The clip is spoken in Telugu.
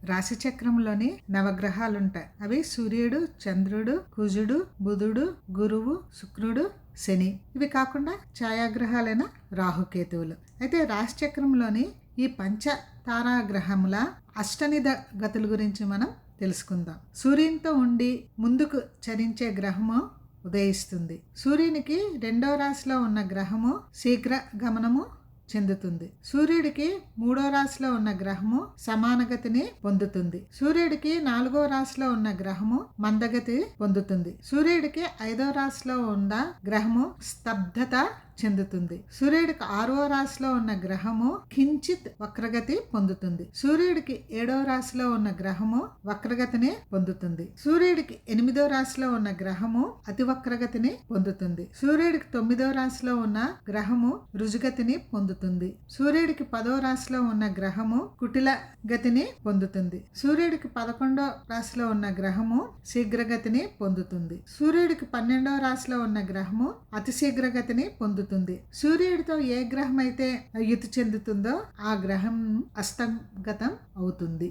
రాశి చక్రంలోని నవగ్రహాలు ఉంటాయి. అవి సూర్యుడు, చంద్రుడు, కుజుడు, బుధుడు, గురువు, శుక్రుడు, శని. ఇవి కాకుండా ఛాయాగ్రహాలైన రాహుకేతువులు. అయితే రాశి చక్రంలోని ఈ పంచ తారాగ్రహముల అష్టనిధ గతుల గురించి మనం తెలుసుకుందాం. సూర్యునితో ఉండి ముందుకు చరించే గ్రహము ఉదయిస్తుంది. సూర్యునికి 2వ రాశిలో ఉన్న గ్రహము శీఘ్ర గమనము చెందుతుంది. సూర్యుడికి 3వ రాశిలో ఉన్న గ్రహము సమానగతిని పొందుతుంది. సూర్యుడికి 4వ రాశిలో ఉన్న గ్రహము మందగతి పొందుతుంది. సూర్యుడికి 5వ రాశిలో ఉన్న గ్రహము స్తబ్దత చెందుతుంది. సూర్యుడికి 6వ రాశిలో ఉన్న గ్రహము కించిత్ వక్రగతి పొందుతుంది. సూర్యుడికి 7వ రాశిలో ఉన్న గ్రహము వక్రగతిని పొందుతుంది. సూర్యుడికి 8వ రాశిలో ఉన్న గ్రహము అతి వక్రగతిని పొందుతుంది. సూర్యుడికి 9వ రాశిలో ఉన్న గ్రహము రుజుగతిని పొందుతుంది. సూర్యుడికి 10వ రాశిలో ఉన్న గ్రహము కుటిల గతిని పొందుతుంది. సూర్యుడికి 11వ రాశిలో ఉన్న గ్రహము శీఘ్రగతిని పొందుతుంది. సూర్యుడికి 12వ రాశిలో ఉన్న గ్రహము అతి శీఘ్రగతిని పొందుతుంది. సూర్యుడితో ఏ గ్రహం అయితే యుతి చెందుతుందో ఆ గ్రహం అస్తగతం అవుతుంది.